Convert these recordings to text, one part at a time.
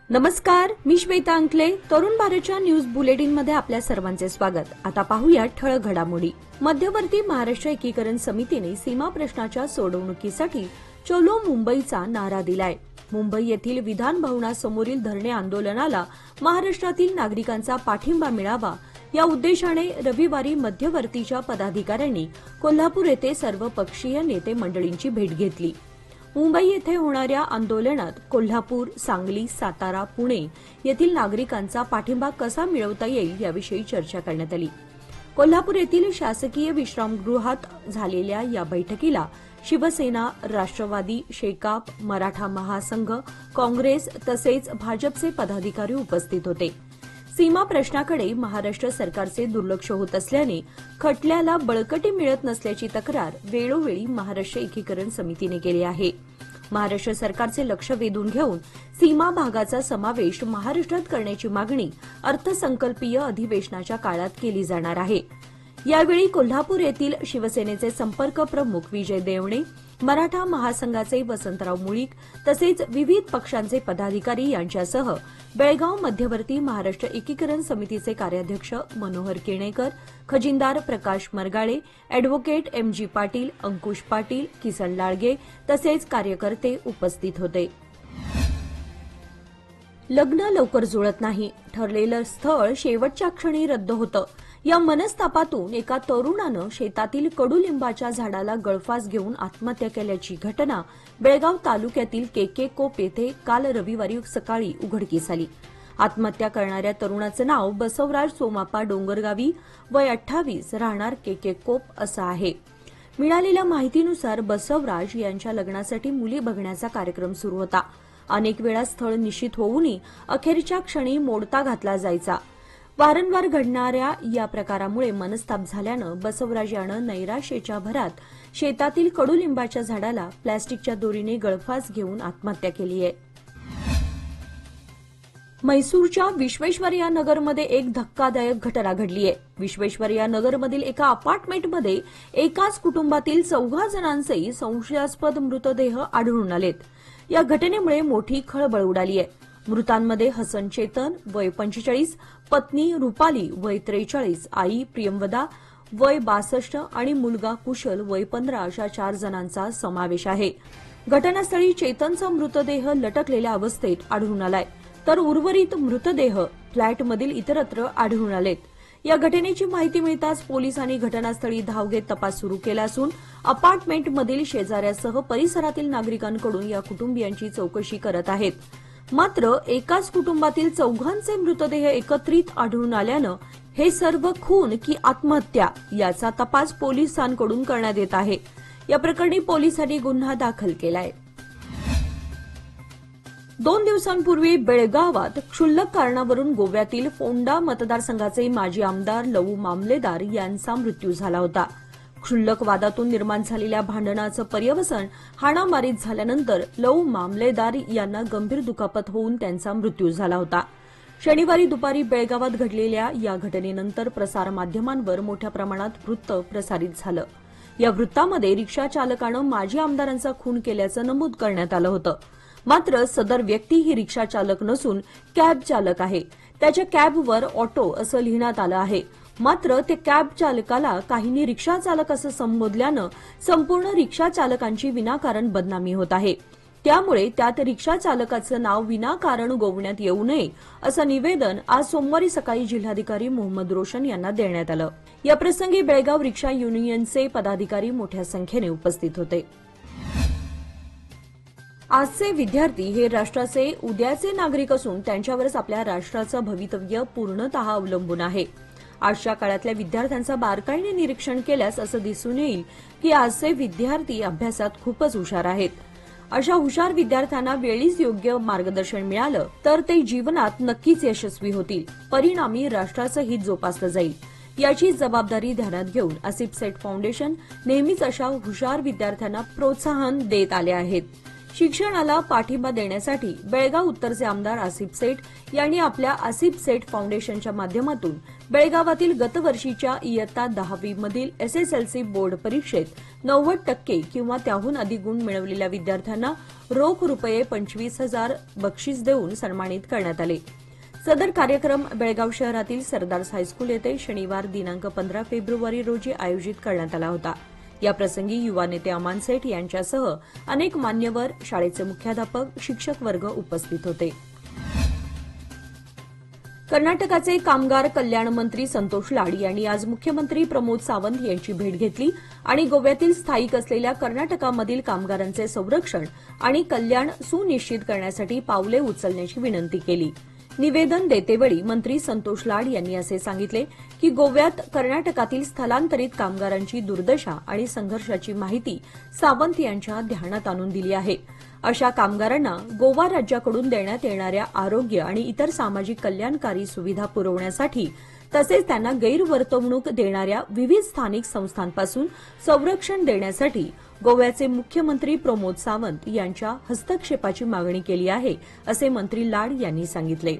नमस्कार, मी श्वेता अंकले. तरुण भारतच्या न्यूज बुलेटिनमध्ये आपल्या सर्वांचे स्वागत. आता पाहूया ठळक घडामोडी. मध्यवर्ती महाराष्ट्र एकीकरण समितीने सीमा प्रश्नाच्या सोडवणुकीसाठी चलो मुंबईचा नारा दिलाय. मुंबई येथील विधान भवनासमोरील धरणे आंदोलनाला महाराष्ट्रातील नागरिकांचा पाठिंबा मिळावा या उद्देशाने रविवारी मध्यवर्तीच्या पदाधिकाऱ्यांनी कोल्हापूर येथे सर्वपक्षीय नेते मंडळींची भेट घेतली. मुंबई येथे होणाऱ्या आंदोलनात कोल्हापूर, सांगली, सातारा, पुणे येथील नागरिकांचा पाठिंबा कसा मिळवता येईल याविषयी चर्चा करण्यात आली. कोल्हापूर येथील शासकीय विश्रामगृहात झालेल्या या बैठकीला शिवसेना, राष्ट्रवादी, शेकाप, मराठा महासंघ, काँग्रेस तसेच भाजपचे पदाधिकारी उपस्थित होते. सीमा प्रश्नाकडे महाराष्ट्र सरकारचे दुर्लक्ष होत असल्याने खटल्याला बळकटी मिळत नसल्याची तक्रार वेळोवेळी महाराष्ट्र एकीकरण समितीने केली आहे. महाराष्ट्र सरकारचे लक्ष वेधून घेऊन सीमा भागाचा समावेश महाराष्ट्रात करण्याची मागणी अर्थसंकल्पीय अधिवेशनाच्या काळात केली जाणार आहे. यावेळी कोल्हापूर येथील शिवसेनेचे संपर्क प्रमुख विजय देवणे, मराठा महासंघाचे वसंतराव मुळीक तसेच विविध पक्षांचे पदाधिकारी यांच्यासह बेळगाव मध्यवर्ती महाराष्ट्र एकीकरण समितीचे कार्याध्यक्ष मनोहर किणेकर, खजिनदार प्रकाश मरगाळे, अॅडव्होकेट एम.जी. पाटील, अंकुश पाटील, किसन लाळगे तसेच कार्यकर्ते उपस्थित होते. लग्न लवकर जुळत नाही, ठरलेलं स्थळ शेवटच्या क्षणी रद्द होतं. या मनस्तापातून एका तरुणानं शेतातील कडुलिंबाच्या झाडाला गळफास घेऊन आत्महत्या केल्याची घटना बेळगाव तालुक्यातील केकेकोप येथे काल रविवारी सकाळी उघडकीस आली. आत्महत्या करणाऱ्या तरुणाचं नाव बसवराज सोमापा डोंगरगावी, वय 28, राहणार केकेकोप असं आहे. मिळालेल्या माहितीनुसार बसवराज यांच्या लग्नासाठी मुली बघण्याचा कार्यक्रम सुरू होता. अनेक वेळा स्थळ निश्चित होऊनही अखेरच्या क्षणी मोडता घातला जायचा. वारंवार घडणाऱ्या या प्रकारामुळे मनस्ताप झाल्यानं बसवराज यानं नैराश्याच्या भरात शेतातील कडुलिंबाच्या झाडाला प्लॅस्टिकच्या दोरीने गळफास घेऊन आत्महत्या केली आहे. म्हैसूरच्या विश्वेश्वरय्या नगरमध्ये एक धक्कादायक घटना घडली आहे. विश्वेश्वरय्या नगरमधील एका अपार्टमेंटमध्ये एकाच कुटुंबातील 4 जणांचे संशयास्पद मृतदेह आढळून आलेत. या घटनेमुळे मोठी खळबळ उडाली आहे. मृतांमध्ये हसन चेतन, वय 45, पत्नी रुपाली, वय 43, आई प्रियंवदा, वय 62 आणि मुलगा कुशल, वय 15 अशा 4 जणांचा समावेश आहे. घटनास्थळी चेतनचा मृतदेह लटकलेल्या अवस्थेत आढळून आलाय, तर उर्वरित मृतदेह फ्लॅटमधील इतरत्र आढळून आलेत. या घटनेची माहिती मिळताच पोलिसांनी घटनास्थळी धाव घेत तपास सुरू केला असून अपार्टमेंटमधील शेजाऱ्यासह परिसरातील नागरिकांकडून या कुटुंबियांची चौकशी करत आहेत. मात्र एकाच कुटुंबातील 4 मृतदेह एकत्रित आढळून आल्यानं हे सर्व खून की आत्महत्या याचा तपास पोलिसांकडून करण्यात येत आहे. या प्रकरणी पोलिसांनी गुन्हा दाखल केलाय. 2 दिवसांपूर्वी बेळगावात क्षुल्लक कारणावरून गोव्यातील फोंडा मतदारसंघाचे माजी आमदार लवू मामलेदार यांचा मृत्यू झाला होता. क्षुल्लक वादातून निर्माण झालेल्या भांडणाचं पर्यवसन हाणामारीत झाल्यानंतर लवू मामलेदार यांना गंभीर दुखापत होऊन त्यांचा मृत्यू झाला होता. शनिवारी दुपारी बेळगावात घडलेल्या या घटनेनंतर प्रसारमाध्यमांवर मोठ्या प्रमाणात वृत्त प्रसारित झालं. या वृत्तामध्ये रिक्षा चालकानं माजी आमदारांचा खून केल्याचं नमूद करण्यात आलं होतं. मात्र सदर व्यक्ती ही रिक्षा चालक नसून कॅब चालक आहे. त्याच्या कॅबवर ऑटो असं लिहिण्यात आलं आहे. मात्र त्या कॅब चालकाला काहींनी रिक्षा चालक असं संबोधल्यानं संपूर्ण रिक्षा चालकांची विनाकारण बदनामी होत आहे. त्यामुळे त्यात रिक्षा चालकाचं नाव विनाकारण गोवण्यात येऊ नये असं निवेदन आज सोमवारी सकाळी जिल्हाधिकारी मोहम्मद रोशन यांना देण्यात आलं. याप्रसंगी बेळगाव रिक्षा युनियनचे पदाधिकारी मोठ्या संख्येने उपस्थित होते. आजचे विद्यार्थी हे राष्ट्राचे उद्याचे नागरिक असून त्यांच्यावरच आपल्या राष्ट्राचं भवितव्य पूर्णतः अवलंबून आहे. आजच्या काळातल्या विद्यार्थ्यांचं बारकाईने निरीक्षण केल्यास असं दिसून येईल की आजचे विद्यार्थी अभ्यासात खूपच हुशार आहेत. अशा हुशार विद्यार्थ्यांना वेळीच योग्य मार्गदर्शन मिळालं तर ते जीवनात नक्कीच यशस्वी होतील. परिणामी राष्ट्राचं हित जोपासलं जाईल. याची जबाबदारी ध्यानात घेऊन आसिफ सेठ फाउंडेशन नेहमीच अशा हुशार विद्यार्थ्यांना प्रोत्साहन देत आले आहेत. शिक्षणाला पाठिंबा देण्यासाठी बेळगाव उत्तरचे आमदार आसिफ सेठ यांनी आपल्या आसिफ सेठ फाउंडेशनच्या माध्यमातून बेळगावातील गतवर्षीच्या इयत्ता 10वी मधील एसएसएलसी बोर्ड परीक्षेत 90% किंवा त्याहून अधिक गुण मिळवलेल्या विद्यार्थ्यांना रोख रुपये 25,000 बक्षीस देऊन सन्मानित करण्यात आले. सदर कार्यक्रम बेळगाव शहरातील सरदार्स हायस्कूल येथे शनिवार दिनांक 15 फेब्रुवारी रोजी आयोजित करण्यात आला होता. याप्रसंगी युवा नेते अमान सेठ यांच्यासह अनेक मान्यवर, शाळेचे मुख्याध्यापक, शिक्षक वर्ग उपस्थित होते. कर्नाटकाचे कामगार कल्याण मंत्री संतोष लाड यांनी आज मुख्यमंत्री प्रमोद सावंत यांची भेट घेतली आणि गोव्यातील स्थायिक असलेल्या कर्नाटकामधील कामगारांचे संरक्षण आणि कल्याण सुनिश्चित करण्यासाठी पावले उचलण्याची विनंती केली. निवेदन देतेवेळी मंत्री संतोष लाड यांनी असे सांगितले की गोव्यात कर्नाटकातील स्थलांतरित कामगारांची दुर्दशा आणि संघर्षाची माहिती सावंत यांच्या ध्यानात आणून दिली आहे. अशा कामगारांना गोवा राज्याकडून देण्यात येणाऱ्या आरोग्य आणि इतर सामाजिक कल्याणकारी सुविधा पुरवण्यासाठी तसेच त्यांना गैरवर्तवणूक देणाऱ्या विविध स्थानिक संस्थांपासून संरक्षण देण्यासाठी गोव्याचे मुख्यमंत्री प्रमोद सावंत यांच्या हस्तक्षेपाची मागणी केली आहे, असे मंत्री लाड यांनी सांगितले.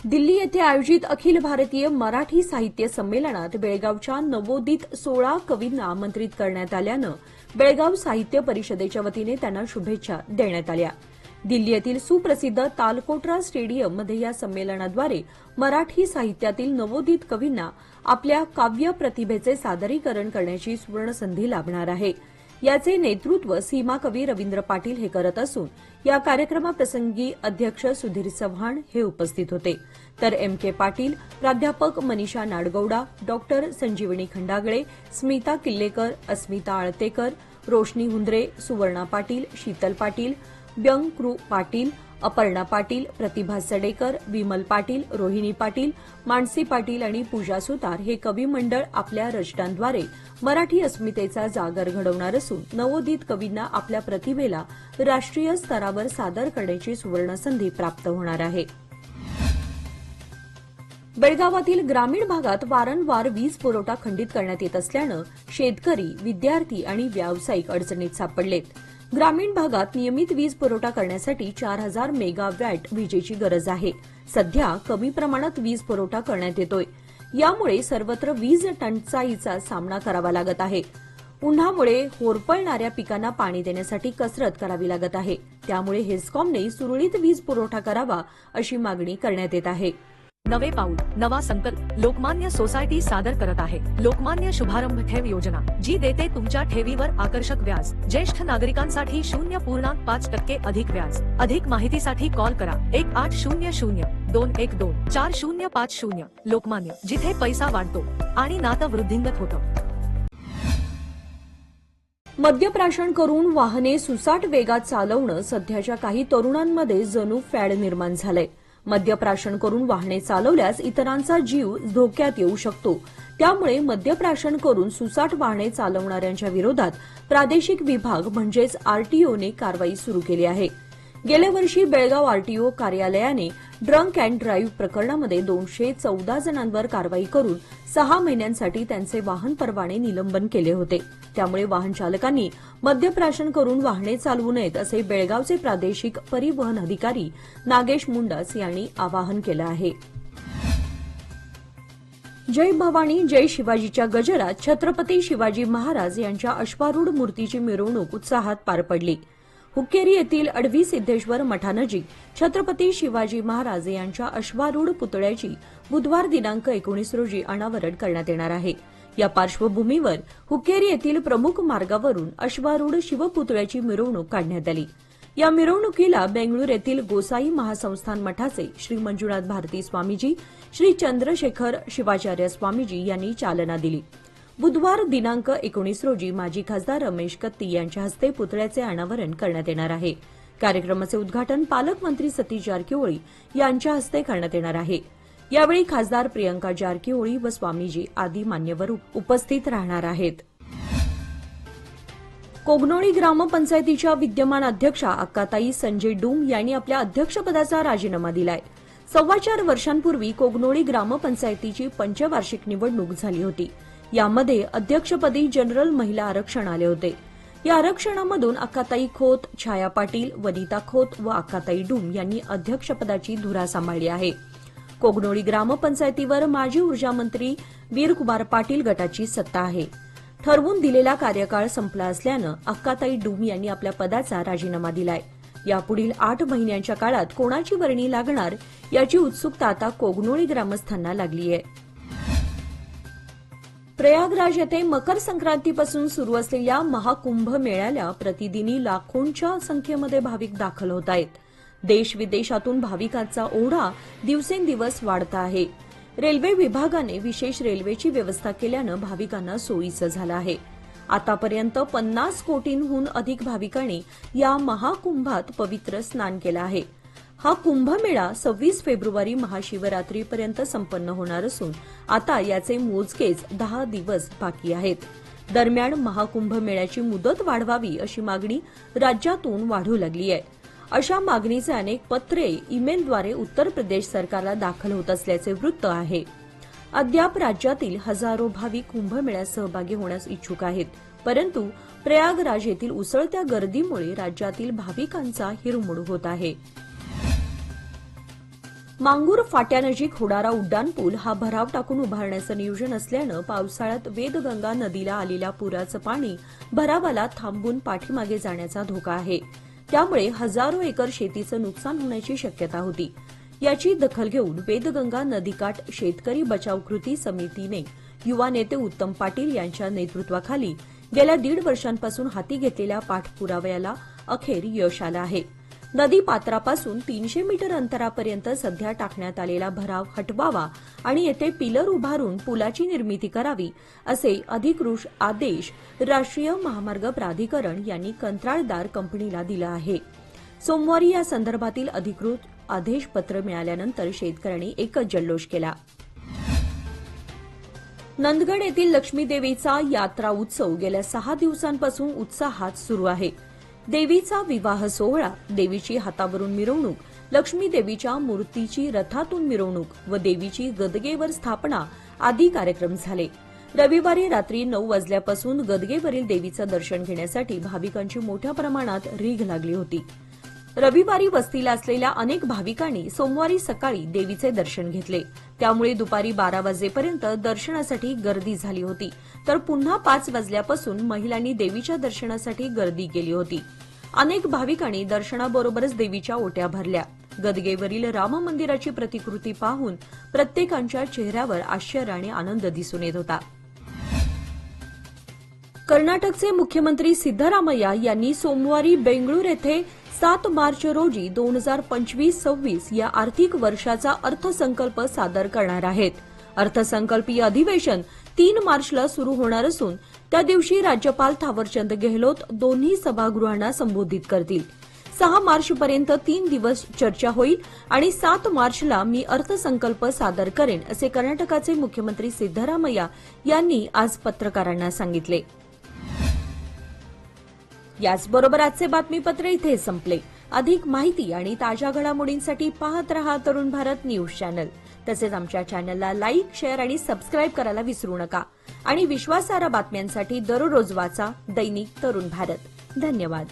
दिल्ली येथे आयोजित अखिल भारतीय मराठी साहित्य संमेलनात बेळगावच्या नवोदित 16 कवींना आमंत्रित करण्यात आल्यानं बेळगाव साहित्य परिषदेच्या वतीने त्यांना शुभेच्छा देण्यात आल्या. दिल्ली येथील सुप्रसिद्ध तालकोटरा स्टेडियममध्ये या संमेलनाद्वारे मराठी साहित्यातील नवोदित कवींना आपल्या काव्य प्रतिभेचे सादरीकरण करण्याची सुवर्णसंधी लाभणार आहे. याचे नेतृत्व सीमा कवी रवींद्र पाटील हे करत असून या कार्यक्रमाप्रसंगी अध्यक्ष सुधीर चव्हाण हे उपस्थित होते. तर एम.के. पाटील, प्राध्यापक मनीषा नाडगौडा, डॉक्टर संजीवनी खंडागळे, स्मिता किल्लेकर, अस्मिता आळतेकर, रोशनी हुंद्रे, सुवर्णा पाटील, शीतल पाटील, व्यंकृ पाटील, अपर्णा पाटील, प्रतिभा सडेकर, विमल पाटील, रोहिणी पाटील, मानसी पाटील आणि पूजा सुतार हे कवी मंडळ आपल्या रचनांद्वारे मराठी अस्मितेचा जागर घडवणार असून नवोदित कवींना आपल्या प्रतिभेला राष्ट्रीय स्तरावर सादर करण्याची सुवर्णसंधी प्राप्त होणार आहे. बेळगावातील ग्रामीण भागात वारंवार वीज पुरवठा खंडित करण्यात येत असल्यानं शेतकरी, विद्यार्थी आणि व्यावसायिक अडचणीत सापडलेत. ग्रामीण भागात नियमित वीज पुरवठा करण्यासाठी 4,000 मेगावॅट विजेची गरज आहे. सध्या कमी प्रमाणात वीज पुरवठा करण्यात येतोय. यामुळे सर्वत्र वीज टंचाईचा सामना करावा लागत आहे. उन्हामुळे होरपळणाऱ्या पिकांना पाणी देण्यासाठी कसरत करावी लागत आहे. त्यामुळे हेस्कॉमने सुरळीत वीज पुरवठा करावा अशी मागणी करण्यात येत आहे. नवे पाऊल, नवा संकल्प लोकमान्य सोसायटी सादर करत आहे. लोकमान्य शुभारंभ ठेव योजना, जी देते तुमच्या ठेवीवर आकर्षक व्याज. ज्येष्ठ नागरिकांसाठी 0.5% अधिक व्याज. अधिक माहितीसाठी कॉल करा 1800-212-4050. लोकमान्य, जिथे पैसा वाढतो आणि नातं वृद्धिंगत होतं. मद्यप्राशन करून वाहने सुसाट वेगात चालवणं सध्याच्या काही तरुणांमध्ये जणू फॅड निर्माण झालंय. मद्यप्राशन करून वाहने चालवल्यास इतरांचा जीव धोक्यात येऊ शकतो. त्यामुळे मद्यप्राशन करून सुसाट वाहने चालवणाऱ्यांच्या विरोधात प्रादेशिक विभाग म्हणजेच आरटीओने कारवाई सुरू केली आहे. गेल्या वर्षी बेळगाव आरटीओ कार्यालयाने ड्रंक अँड ड्राईव्ह प्रकरणामध्ये 214 जणांवर कारवाई करून 6 महिन्यांसाठी त्यांचे वाहन परवाने निलंबन केले होते. त्यामुळे वाहन चालकांनी मद्यप्राशन करून वाहने चालवू नयेत असे बेळगावचे प्रादेशिक परिवहन अधिकारी नागेश मुंडास यांनी आवाहन केलं आहे. जय भवानी जय शिवाजीच्या गजरात छत्रपती शिवाजी महाराज यांच्या अश्वारूढ मूर्तीची मिरवणूक उत्साहात पार पडली. हुक्केरी येथील अडवी सिद्धेश्वर मठानजीक छत्रपती शिवाजी महाराज यांच्या अश्वारूढ पुतळ्याची बुधवार दिनांक 19 रोजी अनावरण करण्यात येणार आहे. या पार्श्वभूमीवर हुक्केरी येथील प्रमुख मार्गावरून अश्वारूढ शिवपुतळ्याची मिरवणूक काढण्यात आली. या मिरवणुकीला बेंगळूर येथील गोसाई महासंस्थान मठाचे श्री मंजुनाथ भारती स्वामीजी, श्री चंद्रशेखर शिवाचार्य स्वामीजी यांनी चालना दिली. बुधवार दिनांक 19 रोजी माजी खासदार रमेश कत्ती यांच्या हस्ते पुतळ्याचे अनावरण करण्यात येणार आहे. कार्यक्रमाचे उद्घाटन पालकमंत्री सतीश जारकिहोळी यांच्या हस्ते करण्यात येणार आहे. यावेळी खासदार प्रियंका जारकिहोळी व स्वामीजी आदी मान्यवर उपस्थित राहणार आहेत. कोगनोळी ग्रामपंचायतीच्या विद्यमान अध्यक्षा अक्काताई संजय डूम यांनी आपल्या अध्यक्षपदाचा राजीनामा दिलाय. 4.25 वर्षांपूर्वी कोगनोळी ग्रामपंचायतीची पंचवार्षिक निवडणूक झाली होती. यामध्ये अध्यक्षपदी जनरल महिला आरक्षण आले होते. या आरक्षणामधून अक्काताई खोत, छाया पाटील, वनिता खोत व अक्काताई डूम यांनी अध्यक्षपदाची धुरा सांभाळली आहे. कोगनोळी ग्रामपंचायतीवर माजी ऊर्जामंत्री वीरकुमार पाटील गटाची सत्ता आहे. ठरवून दिलेला कार्यकाळ संपला असल्यानं अक्काताई डूम यांनी आपल्या पदाचा राजीनामा दिलाय. यापुढील 8 महिन्यांच्या काळात कोणाची वर्णी लागणार याची उत्सुकता आता कोगनोळी ग्रामस्थांना लागली आहे. प्रयागराज येथे मकर संक्रांतीपासून सुरू असलेल्या महाकुंभ मेळ्याला प्रतिदिनी लाखोंच्या संख्येमध्ये भाविक दाखल होत आहेत. देश विदेशातून भाविकांचा ओढा दिवसेंदिवस वाढता आहे. रेल्वे विभागाने विशेष रेल्वेची व्यवस्था केल्यानं भाविकांना सोयीचं झालं आहे. आतापर्यंत 50 कोटींहून अधिक भाविकांनी या महाकुंभात पवित्र स्नान केलं आहे. हा कुंभमेळा 26 फेब्रुवारी महाशिवरात्रीपर्यंत संपन्न होणार असून आता याचे मोजकेच 10 दिवस बाकी आहेत. दरम्यान महाकुंभ मेळ्याची मुदत वाढवावी अशी मागणी राज्यातून वाढू लागली आहे. अशा मागणीचे अनेक पत्रे ईमेलद्वारे उत्तर प्रदेश सरकारला दाखल होत असल्याचे वृत्त आहे. अद्याप राज्यातील हजारो भाविक कुंभमेळ्यात सहभागी होण्यास इच्छुक आहेत, परंतु प्रयागराज येथील उसळत्या गर्दीमुळे राज्यातील भाविकांचा हिरमोड होत आहे. मांगूर फाट्यानजीक होणारा उड्डाणपूल हा भराव टाकून उभारण्याचं नियोजन असल्यानं पावसाळ्यात वेदगंगा नदीला आलेल्या पुराचं पाणी भरावाला थांबून पाठीमागे जाण्याचा धोका आहे. त्यामुळे हजारो एकर शेतीचं नुकसान होण्याची शक्यता होती. याची दखल घेऊन वेदगंगा नदीकाठ शेतकरी बचाव कृती समितीने युवा नेते उत्तम पाटील यांच्या नेतृत्वाखाली गेल्या 1.5 वर्षांपासून हाती घेतलेल्या पाठपुराव्याला अखेर यश आलं आहे. नदी पात्रापासून 300 मीटर अंतरापर्यंत सध्या टाकण्यात आलेला भराव हटवावा आणि येथे पिलर उभारून पुलाची निर्मिती करावी असे अधिकृत आदेश राष्ट्रीय महामार्ग प्राधिकरण यांनी कंत्राटदार कंपनीला दिला आहे. सोमवारी या संदर्भातील अधिकृत आदेशपत्र मिळाल्यानंतर शेतकऱ्यांनी एकच जल्लोष केला. नंदगड येथील लक्ष्मी देवीचा यात्रा उत्सव गेल्या 6 दिवसांपासून उत्साहात सुरू आहे. देवीचा विवाह सोहळा, देवीची हातावरून मिरवणूक, लक्ष्मी देवीच्या मूर्तीची रथातून मिरवणूक व देवीची गदगेवर स्थापना आदी कार्यक्रम झाले. रविवारी रात्री 9 वाजल्यापासून गदगेवरील देवीचं दर्शन घेण्यासाठी भाविकांची मोठ्या प्रमाणात रीघ लागली होती. रविवारी वस्तीला असलेल्या अनेक भाविकांनी सोमवारी सकाळी देवीचे दर्शन घेतले. त्यामुळे दुपारी 12 वाजेपर्यंत दर्शनासाठी गर्दी झाली होती. तर पुन्हा 5 वाजल्यापासून महिलांनी देवीच्या दर्शनासाठी गर्दी केली होती. अनेक भाविकांनी दर्शनाबरोबरच देवीच्या ओट्या भरल्या. गदगेवरील राम मंदिराची प्रतिकृती पाहून प्रत्येकाच्या चेहऱ्यावर आश्चर्य आणि आनंद दिसून येत होता. कर्नाटकचे मुख्यमंत्री सिद्धरामय्या यांनी सोमवारी बेंगळूर येथे 7 मार्च रोजी 2025-26 या आर्थिक वर्षाचा अर्थसंकल्प सादर करणार आहेत. अर्थसंकल्पीय अधिवेशन 3 मार्चला सुरू होणार असून त्या दिवशी राज्यपाल थावरचंद गेहलोत दोन्ही सभागृहांना संबोधित करतील. 6 मार्चपर्यंत 3 दिवस चर्चा होईल आणि 7 मार्चला मी अर्थसंकल्प सादर करेन असे कर्नाटकाचे मुख्यमंत्री सिद्धरामय्या यांनी आज पत्रकारांना सांगितले. याचबरोबर आजचे बातमीपत्र इथे संपले. अधिक माहिती आणि ताज्या घडामोडींसाठी पाहत रहा तरुण भारत न्यूज चॅनल. तसेच आमच्या चॅनलला लाईक, शेअर आणि सबस्क्राईब करायला विसरू नका. आणि विश्वासार्ह बातम्यांसाठी दररोज वाचा दैनिक तरुण भारत. धन्यवाद.